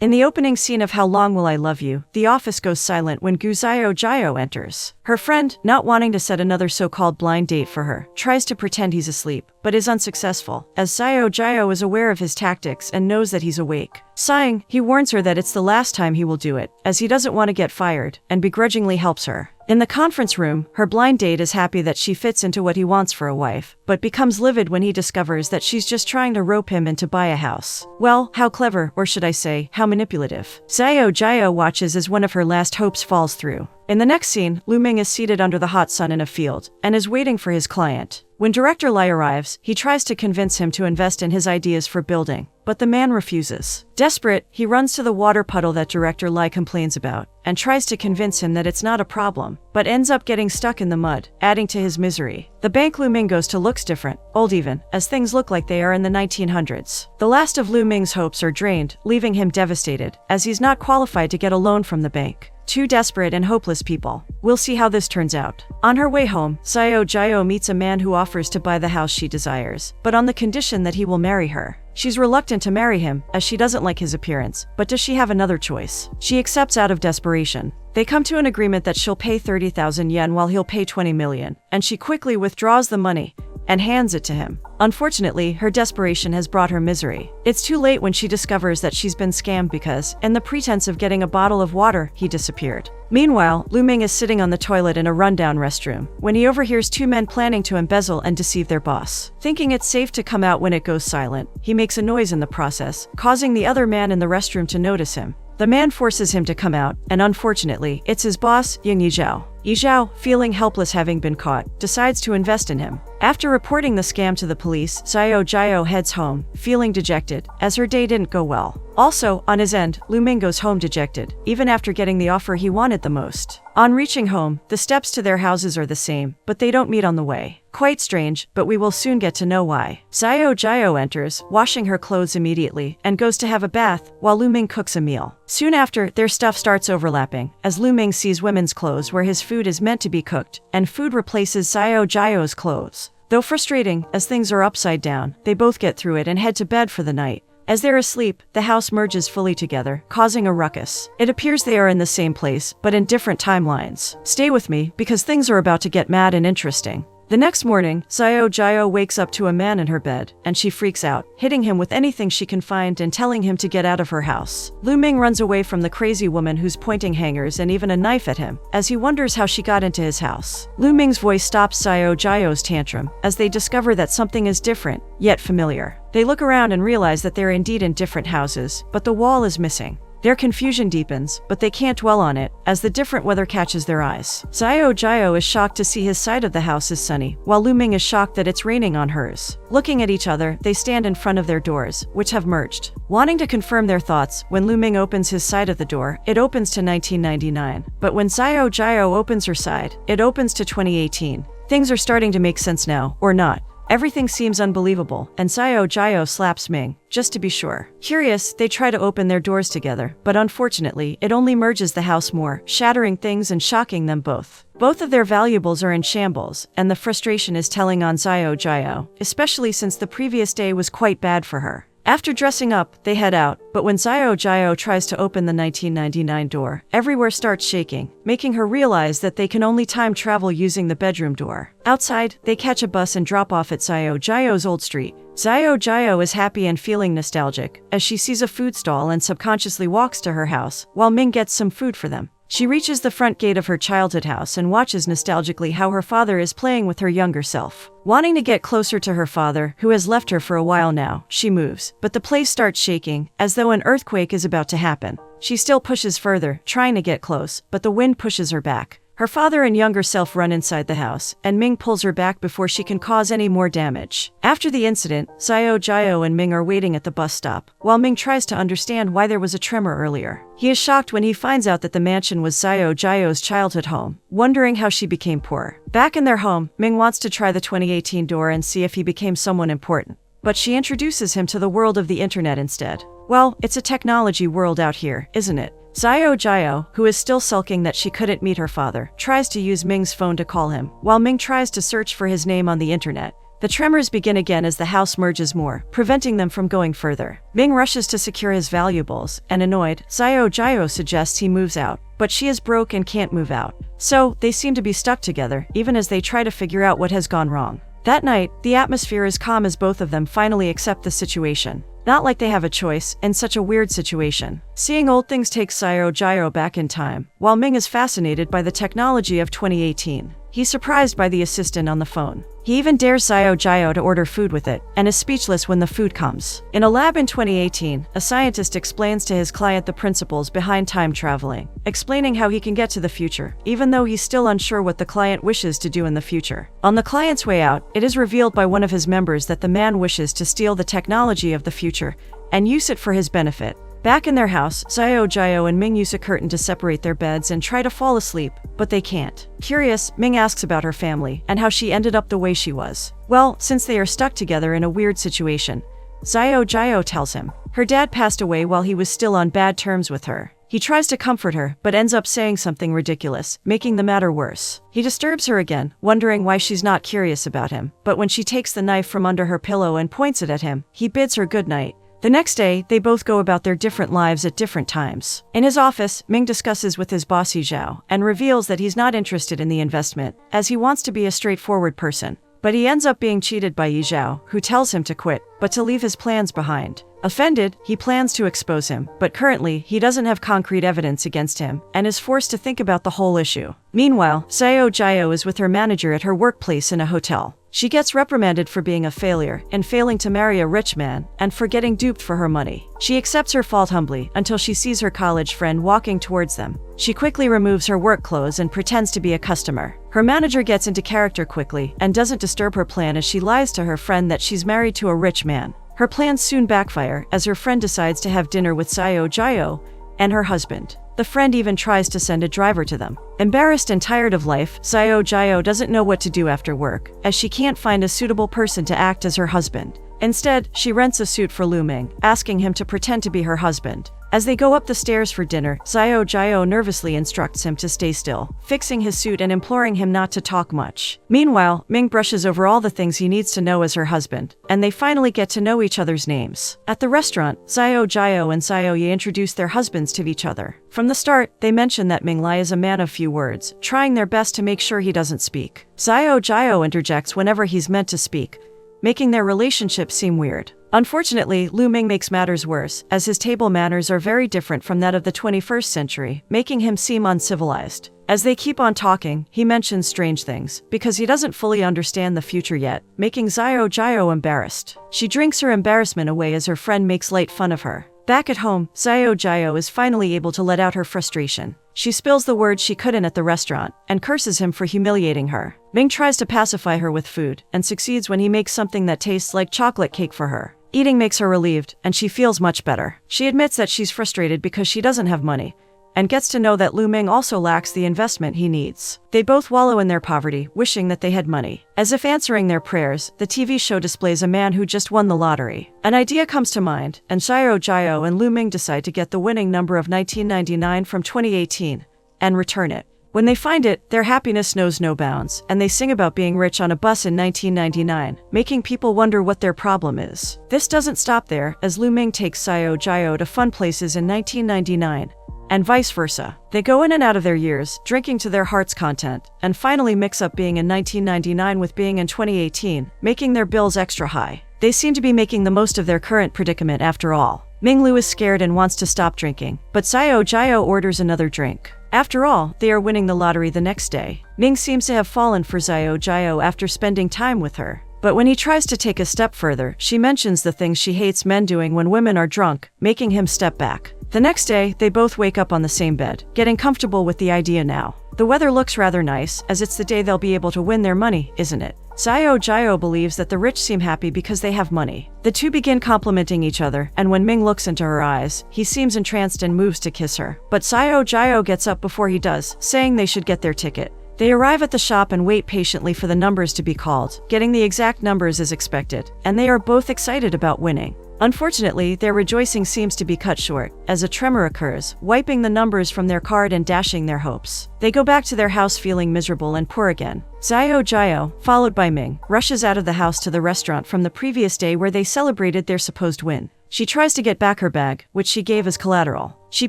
In the opening scene of How Long Will I Love You, the office goes silent when Gu Xiao enters. Her friend, not wanting to set another so-called blind date for her, tries to pretend he's asleep, but is unsuccessful, as Xiao is aware of his tactics and knows that he's awake. Sighing, he warns her that it's the last time he will do it, as he doesn't want to get fired, and begrudgingly helps her. In the conference room, her blind date is happy that she fits into what he wants for a wife, but becomes livid when he discovers that she's just trying to rope him into buy a house. Well, how clever, or should I say, how manipulative. Xiao watches as one of her last hopes falls through. In the next scene, Lu Ming is seated under the hot sun in a field, and is waiting for his client. When Director Lai arrives, he tries to convince him to invest in his ideas for building, but the man refuses. Desperate, he runs to the water puddle that Director Lai complains about, and tries to convince him that it's not a problem, but ends up getting stuck in the mud, adding to his misery. The bank Lu Ming goes to looks different, old even, as things look like they are in the 1900s. The last of Lu Ming's hopes are drained, leaving him devastated, as he's not qualified to get a loan from the bank. Two desperate and hopeless people. We'll see how this turns out. On her way home, Xiao meets a man who offers to buy the house she desires, but on the condition that he will marry her. She's reluctant to marry him, as she doesn't like his appearance, but does she have another choice? She accepts out of desperation. They come to an agreement that she'll pay 30,000 yen while he'll pay 20 million, and she quickly withdraws the money and hands it to him. Unfortunately, her desperation has brought her misery. It's too late when she discovers that she's been scammed because, in the pretense of getting a bottle of water, he disappeared. Meanwhile, Lu Ming is sitting on the toilet in a rundown restroom when he overhears two men planning to embezzle and deceive their boss. Thinking it's safe to come out when it goes silent, he makes a noise in the process, causing the other man in the restroom to notice him. The man forces him to come out, and unfortunately, it's his boss, Ying Yizhao. Yizhao, feeling helpless having been caught, decides to invest in him. After reporting the scam to the police, Xiao heads home, feeling dejected, as her day didn't go well. Also, on his end, Lu Ming goes home dejected, even after getting the offer he wanted the most. On reaching home, the steps to their houses are the same, but they don't meet on the way. Quite strange, but we will soon get to know why. Xiao enters, washing her clothes immediately, and goes to have a bath, while Lu Ming cooks a meal. Soon after, their stuff starts overlapping, as Lu Ming sees women's clothes where his food is meant to be cooked, and food replaces Xiao's clothes. Though frustrating, as things are upside down, they both get through it and head to bed for the night. As they're asleep, the house merges fully together, causing a ruckus. It appears they are in the same place, but in different timelines. Stay with me, because things are about to get mad and interesting. The next morning, Xiao wakes up to a man in her bed, and she freaks out, hitting him with anything she can find and telling him to get out of her house. Lu Ming runs away from the crazy woman who's pointing hangers and even a knife at him, as he wonders how she got into his house. Lu Ming's voice stops Xiao's tantrum, as they discover that something is different, yet familiar. They look around and realize that they're indeed in different houses, but the wall is missing. Their confusion deepens, but they can't dwell on it, as the different weather catches their eyes. Xiao is shocked to see his side of the house is sunny, while Lu Ming is shocked that it's raining on hers. Looking at each other, they stand in front of their doors, which have merged. Wanting to confirm their thoughts, when Lu Ming opens his side of the door, it opens to 1999. But when Xiao opens her side, it opens to 2018. Things are starting to make sense now, or not. Everything seems unbelievable, and Xiao slaps Ming, just to be sure. Curious, they try to open their doors together, but unfortunately, it only merges the house more, shattering things and shocking them both. Both of their valuables are in shambles, and the frustration is telling on Xiao, especially since the previous day was quite bad for her. After dressing up, they head out, but when Xiao tries to open the 1999 door, everywhere starts shaking, making her realize that they can only time travel using the bedroom door. Outside, they catch a bus and drop off at Xiao's old street. Xiao is happy and feeling nostalgic, as she sees a food stall and subconsciously walks to her house, while Ming gets some food for them. She reaches the front gate of her childhood house and watches nostalgically how her father is playing with her younger self. Wanting to get closer to her father, who has left her for a while now, she moves, but the place starts shaking, as though an earthquake is about to happen. She still pushes further, trying to get close, but the wind pushes her back. Her father and younger self run inside the house, and Ming pulls her back before she can cause any more damage. After the incident, Xiao and Ming are waiting at the bus stop, while Ming tries to understand why there was a tremor earlier. He is shocked when he finds out that the mansion was Xiao's childhood home, wondering how she became poor. Back in their home, Ming wants to try the 2018 door and see if he became someone important, but she introduces him to the world of the internet instead. Well, it's a technology world out here, isn't it? Xiao, who is still sulking that she couldn't meet her father, tries to use Ming's phone to call him, while Ming tries to search for his name on the internet. The tremors begin again as the house merges more, preventing them from going further. Ming rushes to secure his valuables, and annoyed, Xiao Jiao suggests he moves out, but she is broke and can't move out. So, they seem to be stuck together, even as they try to figure out what has gone wrong. That night, the atmosphere is calm as both of them finally accept the situation. Not like they have a choice, in such a weird situation. Seeing old things takes Xiao Jiao back in time, while Ming is fascinated by the technology of 2018. He's surprised by the assistant on the phone. He even dares Xiao Jiao to order food with it, and is speechless when the food comes. In a lab in 2018, a scientist explains to his client the principles behind time traveling, explaining how he can get to the future, even though he's still unsure what the client wishes to do in the future. On the client's way out, it is revealed by one of his members that the man wishes to steal the technology of the future and use it for his benefit. Back in their house, Xiao Jiao and Ming use a curtain to separate their beds and try to fall asleep, but they can't. Curious, Ming asks about her family and how she ended up the way she was. Well, since they are stuck together in a weird situation, Xiao Jiao tells him her dad passed away while he was still on bad terms with her. He tries to comfort her, but ends up saying something ridiculous, making the matter worse. He disturbs her again, wondering why she's not curious about him, but when she takes the knife from under her pillow and points it at him, he bids her good night. The next day, they both go about their different lives at different times. In his office, Ming discusses with his boss Yi Zhao and reveals that he's not interested in the investment, as he wants to be a straightforward person. But he ends up being cheated by Yi Zhao, who tells him to quit, but to leave his plans behind. Offended, he plans to expose him, but currently, he doesn't have concrete evidence against him, and is forced to think about the whole issue. Meanwhile, Xiao Jiao is with her manager at her workplace in a hotel. She gets reprimanded for being a failure and failing to marry a rich man, and for getting duped for her money. She accepts her fault humbly until she sees her college friend walking towards them. She quickly removes her work clothes and pretends to be a customer. Her manager gets into character quickly and doesn't disturb her plan as she lies to her friend that she's married to a rich man. Her plans soon backfire as her friend decides to have dinner with Xiao Jiao and her husband. The friend even tries to send a driver to them. Embarrassed and tired of life, Xiao Jiao doesn't know what to do after work, as she can't find a suitable person to act as her husband. Instead, she rents a suit for Lu Ming, asking him to pretend to be her husband. As they go up the stairs for dinner, Xiao Jiao nervously instructs him to stay still, fixing his suit and imploring him not to talk much. Meanwhile, Ming brushes over all the things he needs to know as her husband, and they finally get to know each other's names. At the restaurant, Xiao Jiao and Xiao Yi introduce their husbands to each other. From the start, they mention that Ming Lai is a man of few words, trying their best to make sure he doesn't speak. Xiao Jiao interjects whenever he's meant to speak, making their relationship seem weird. Unfortunately, Lu Ming makes matters worse, as his table manners are very different from that of the 21st century, making him seem uncivilized. As they keep on talking, he mentions strange things, because he doesn't fully understand the future yet, making Xiao Jiao embarrassed. She drinks her embarrassment away as her friend makes light fun of her. Back at home, Xiao Jiao is finally able to let out her frustration. She spills the words she couldn't at the restaurant, and curses him for humiliating her. Ming tries to pacify her with food, and succeeds when he makes something that tastes like chocolate cake for her. Eating makes her relieved, and she feels much better. She admits that she's frustrated because she doesn't have money, and gets to know that Lu Ming also lacks the investment he needs. They both wallow in their poverty, wishing that they had money. As if answering their prayers, the TV show displays a man who just won the lottery. An idea comes to mind, and Xiao Jiao and Lu Ming decide to get the winning number of 1999 from 2018 and return it. When they find it, their happiness knows no bounds, and they sing about being rich on a bus in 1999, making people wonder what their problem is. This doesn't stop there, as Lu Ming takes Xiao Jiao to fun places in 1999, and vice versa. They go in and out of their years, drinking to their heart's content, and finally mix up being in 1999 with being in 2018, making their bills extra high. They seem to be making the most of their current predicament after all. Ming Lu is scared and wants to stop drinking, but Xiao Jiao orders another drink. After all, they are winning the lottery the next day. Ming seems to have fallen for Xiao Jiao after spending time with her. But when he tries to take a step further, she mentions the things she hates men doing when women are drunk, making him step back. The next day, they both wake up on the same bed, getting comfortable with the idea now. The weather looks rather nice, as it's the day they'll be able to win their money, isn't it? Xiao Jiao believes that the rich seem happy because they have money. The two begin complimenting each other, and when Ming looks into her eyes, he seems entranced and moves to kiss her. But Xiao Jiao gets up before he does, saying they should get their ticket. They arrive at the shop and wait patiently for the numbers to be called, getting the exact numbers as expected, and they are both excited about winning. Unfortunately, their rejoicing seems to be cut short, as a tremor occurs, wiping the numbers from their card and dashing their hopes. They go back to their house feeling miserable and poor again. Xiao Jiao, followed by Ming, rushes out of the house to the restaurant from the previous day where they celebrated their supposed win. She tries to get back her bag, which she gave as collateral. She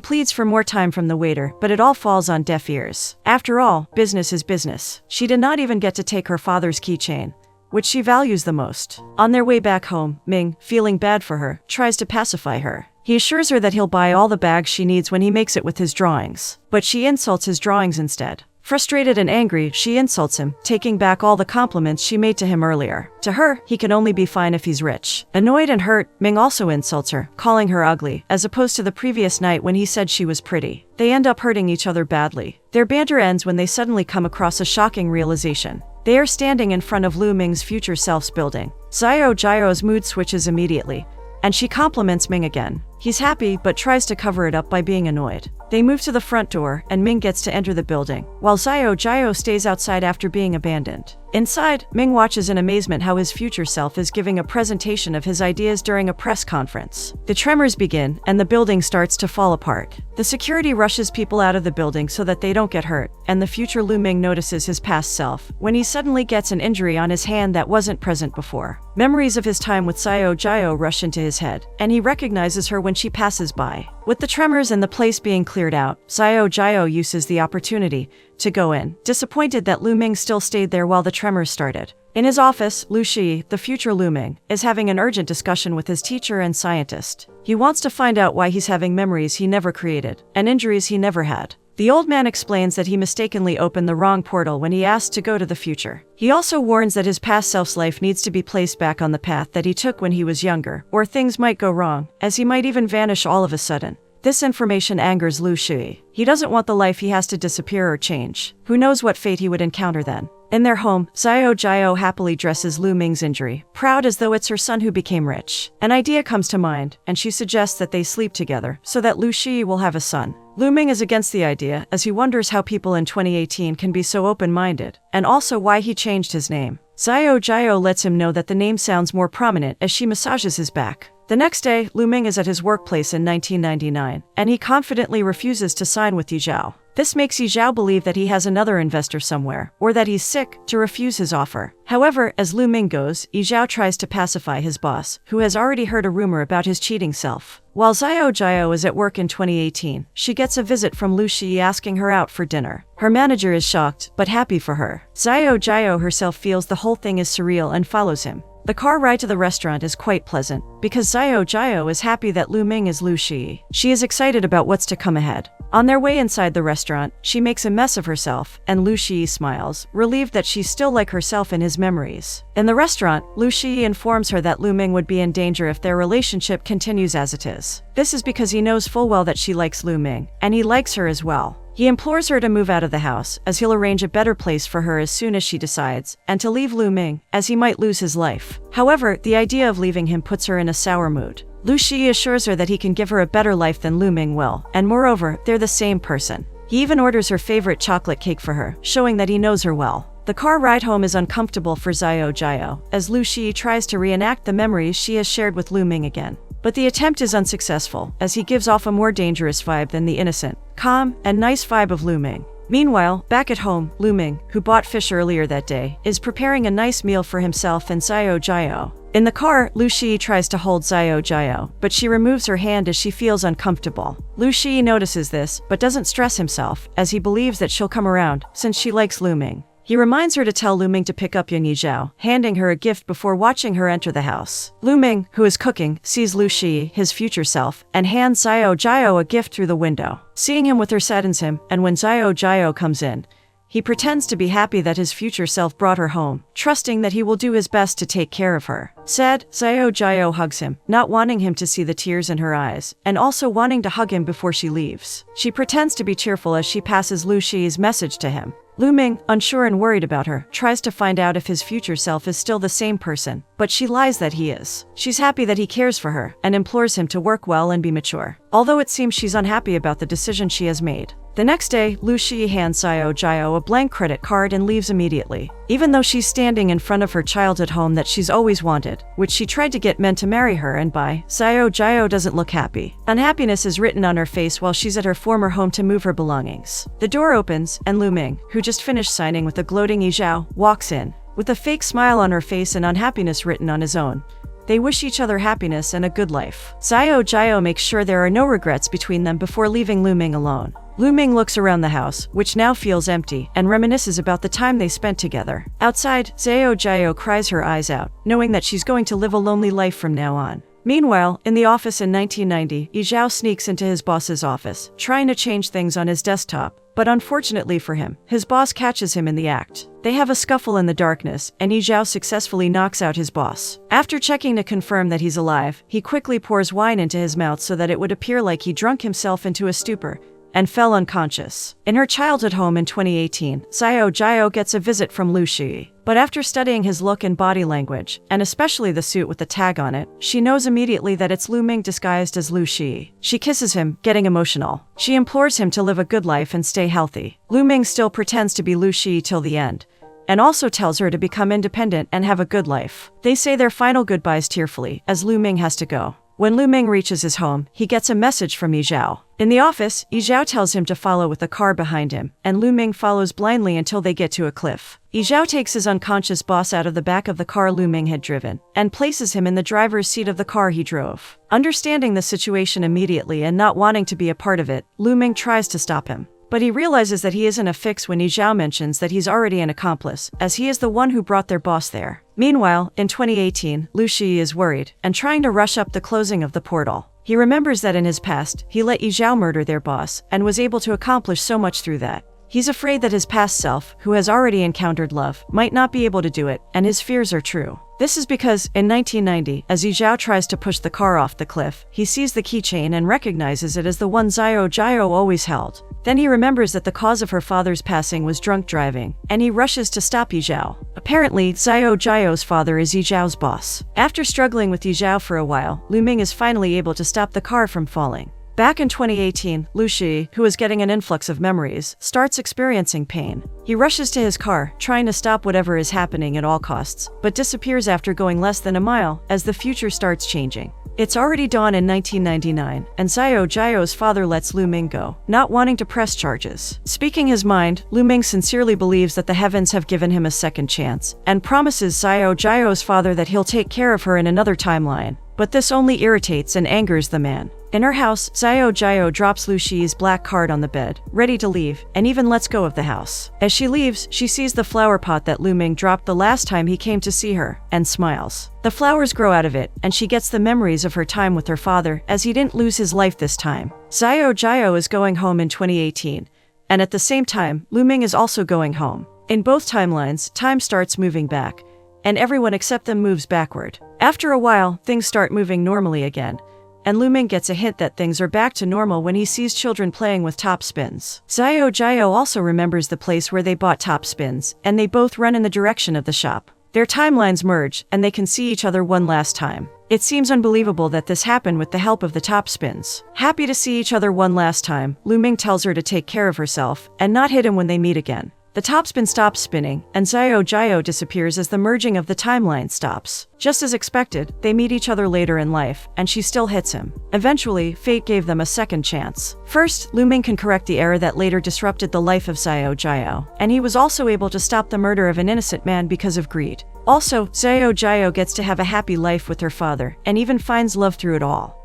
pleads for more time from the waiter, but it all falls on deaf ears. After all, business is business. She did not even get to take her father's keychain, which she values the most. On their way back home, Ming, feeling bad for her, tries to pacify her. He assures her that he'll buy all the bags she needs when he makes it with his drawings. But she insults his drawings instead. Frustrated and angry, she insults him, taking back all the compliments she made to him earlier. To her, he can only be fine if he's rich. Annoyed and hurt, Ming also insults her, calling her ugly, as opposed to the previous night when he said she was pretty. They end up hurting each other badly. Their banter ends when they suddenly come across a shocking realization. They are standing in front of Lu Ming's future self's building. Xiao Jiao's mood switches immediately, and she compliments Ming again. He's happy but tries to cover it up by being annoyed. They move to the front door, and Ming gets to enter the building, while Xiao Jiao stays outside after being abandoned. Inside, Ming watches in amazement how his future self is giving a presentation of his ideas during a press conference. The tremors begin, and the building starts to fall apart. The security rushes people out of the building so that they don't get hurt, and the future Lu Ming notices his past self when he suddenly gets an injury on his hand that wasn't present before. Memories of his time with Xiao Jiao rush into his head, and he recognizes her when she passes by. With the tremors and the place being cleared out, Xiao Jiao uses the opportunity to go in, disappointed that Lu Ming still stayed there while the tremors started. In his office, Lu Shi, the future Lu Ming, is having an urgent discussion with his teacher and scientist. He wants to find out why he's having memories he never created, and injuries he never had. The old man explains that he mistakenly opened the wrong portal when he asked to go to the future. He also warns that his past self's life needs to be placed back on the path that he took when he was younger, or things might go wrong, as he might even vanish all of a sudden. This information angers Lu Shi. He doesn't want the life he has to disappear or change. Who knows what fate he would encounter then? In their home, Xiao Jiao happily dresses Lu Ming's injury, proud as though it's her son who became rich. An idea comes to mind, and she suggests that they sleep together so that Lu Shi will have a son. Lu Ming is against the idea, as he wonders how people in 2018 can be so open-minded, and also why he changed his name. Xiao Jiao lets him know that the name sounds more prominent as she massages his back. The next day, Lu Ming is at his workplace in 1999, and he confidently refuses to sign with Yi Zhao. This makes Yi Zhao believe that he has another investor somewhere, or that he's sick, to refuse his offer. However, as Lu Ming goes, Yi Zhao tries to pacify his boss, who has already heard a rumor about his cheating self. While Xiao Jiao is at work in 2018, she gets a visit from Lu Shi asking her out for dinner. Her manager is shocked, but happy for her. Xiao Jiao herself feels the whole thing is surreal and follows him. The car ride to the restaurant is quite pleasant, because Xiao Jiao is happy that Lu Ming is Lu Shi. She is excited about what's to come ahead. On their way inside the restaurant, she makes a mess of herself, and Lu Shi smiles, relieved that she's still like herself in his memories. In the restaurant, Lu Shi informs her that Lu Ming would be in danger if their relationship continues as it is. This is because he knows full well that she likes Lu Ming, and he likes her as well. He implores her to move out of the house, as he'll arrange a better place for her as soon as she decides, and to leave Lu Ming, as he might lose his life. However, the idea of leaving him puts her in a sour mood. Lu Shi assures her that he can give her a better life than Lu Ming will, and moreover, they're the same person. He even orders her favorite chocolate cake for her, showing that he knows her well. The car ride home is uncomfortable for Xiao Jiao, as Lu Shi tries to reenact the memories she has shared with Lu Ming again. But the attempt is unsuccessful, as he gives off a more dangerous vibe than the innocent, calm, and nice vibe of Lu Ming. Meanwhile, back at home, Lu Ming, who bought fish earlier that day, is preparing a nice meal for himself and Xiao Jiao. In the car, Lu Shi tries to hold Xiao Jiao, but she removes her hand as she feels uncomfortable. Lu Shi notices this, but doesn't stress himself, as he believes that she'll come around, since she likes Lu Ming. He reminds her to tell Lu Ming to pick up Yi Zhao, handing her a gift before watching her enter the house. Lu Ming, who is cooking, sees Lu Shi, his future self, and hands Xiao Jiao a gift through the window. Seeing him with her saddens him, and when Xiao Jiao comes in, he pretends to be happy that his future self brought her home, trusting that he will do his best to take care of her. Sad, Xiao Jiao hugs him, not wanting him to see the tears in her eyes, and also wanting to hug him before she leaves. She pretends to be cheerful as she passes Lu Shi's message to him. Lu Ming, unsure and worried about her, tries to find out if his future self is still the same person, but she lies that he is. She's happy that he cares for her, and implores him to work well and be mature, although it seems she's unhappy about the decision she has made. The next day, Lu Shi hands Xiao Jiao a blank credit card and leaves immediately, even though she's standing in front of her childhood home that she's always wanted, which she tried to get men to marry her and buy. Xiao Jiao doesn't look happy. Unhappiness is written on her face while she's at her former home to move her belongings. The door opens, and Lu Ming, who just finished signing with a gloating Yi Zhao, walks in, with a fake smile on her face and unhappiness written on his own. They wish each other happiness and a good life. Xiao Jiao makes sure there are no regrets between them before leaving Lu Ming alone. Lu Ming looks around the house, which now feels empty, and reminisces about the time they spent together. Outside, Xiao Jiao cries her eyes out, knowing that she's going to live a lonely life from now on. Meanwhile, in the office in 1990, Yi Zhao sneaks into his boss's office, trying to change things on his desktop. But unfortunately for him, his boss catches him in the act. They have a scuffle in the darkness, and Yi Zhao successfully knocks out his boss. After checking to confirm that he's alive, he quickly pours wine into his mouth so that it would appear like he drunk himself into a stupor and fell unconscious. In her childhood home in 2018, Xiao Jiao gets a visit from Lu Shi. But after studying his look and body language, and especially the suit with the tag on it, she knows immediately that it's Lu Ming disguised as Lu Shi. She kisses him, getting emotional. She implores him to live a good life and stay healthy. Lu Ming still pretends to be Lu Shi till the end, and also tells her to become independent and have a good life. They say their final goodbyes tearfully, as Lu Ming has to go. When Lu Ming reaches his home, he gets a message from Yi Zhao. In the office, Yi Zhao tells him to follow with the car behind him, and Lu Ming follows blindly until they get to a cliff. Yi Zhao takes his unconscious boss out of the back of the car Lu Ming had driven, and places him in the driver's seat of the car he drove. Understanding the situation immediately and not wanting to be a part of it, Lu Ming tries to stop him. But he realizes that he isn't a fix when Yi Zhao mentions that he's already an accomplice, as he is the one who brought their boss there. Meanwhile, in 2018, Lu Shi is worried and trying to rush up the closing of the portal. He remembers that in his past, he let Yi Zhao murder their boss and was able to accomplish so much through that. He's afraid that his past self, who has already encountered love, might not be able to do it, and his fears are true. This is because, in 1990, as Yi Zhao tries to push the car off the cliff, he sees the keychain and recognizes it as the one Xiao Jiao always held. Then he remembers that the cause of her father's passing was drunk driving, and he rushes to stop Yi Zhao. Apparently, Xiao Jiao's father is Yi Zhao's boss. After struggling with Yi Zhao for a while, Lu Ming is finally able to stop the car from falling. Back in 2018, Lu Shi, who is getting an influx of memories, starts experiencing pain. He rushes to his car, trying to stop whatever is happening at all costs, but disappears after going less than a mile, as the future starts changing. It's already dawn in 1999, and Xiao Jiao's father lets Lu Ming go, not wanting to press charges. Speaking his mind, Lu Ming sincerely believes that the heavens have given him a second chance, and promises Xiao Jiao's father that he'll take care of her in another timeline. But this only irritates and angers the man. In her house, Xiao Jiao drops Lu Shi's black card on the bed, ready to leave, and even lets go of the house. As she leaves, she sees the flower pot that Lu Ming dropped the last time he came to see her, and smiles. The flowers grow out of it, and she gets the memories of her time with her father, as he didn't lose his life this time. Xiao Jiao is going home in 2018, and at the same time, Lu Ming is also going home. In both timelines, time starts moving back, and everyone except them moves backward. After a while, things start moving normally again, and Lu Ming gets a hint that things are back to normal when he sees children playing with top spins. Xiao Jiao also remembers the place where they bought top spins, and they both run in the direction of the shop. Their timelines merge, and they can see each other one last time. It seems unbelievable that this happened with the help of the top spins. Happy to see each other one last time, Lu Ming tells her to take care of herself and not hit him when they meet again. The topspin stops spinning, and Xiao Jiao disappears as the merging of the timeline stops. Just as expected, they meet each other later in life, and she still hits him. Eventually, fate gave them a second chance. First, Lu Ming can correct the error that later disrupted the life of Xiao Jiao, and he was also able to stop the murder of an innocent man because of greed. Also, Xiao Jiao gets to have a happy life with her father, and even finds love through it all.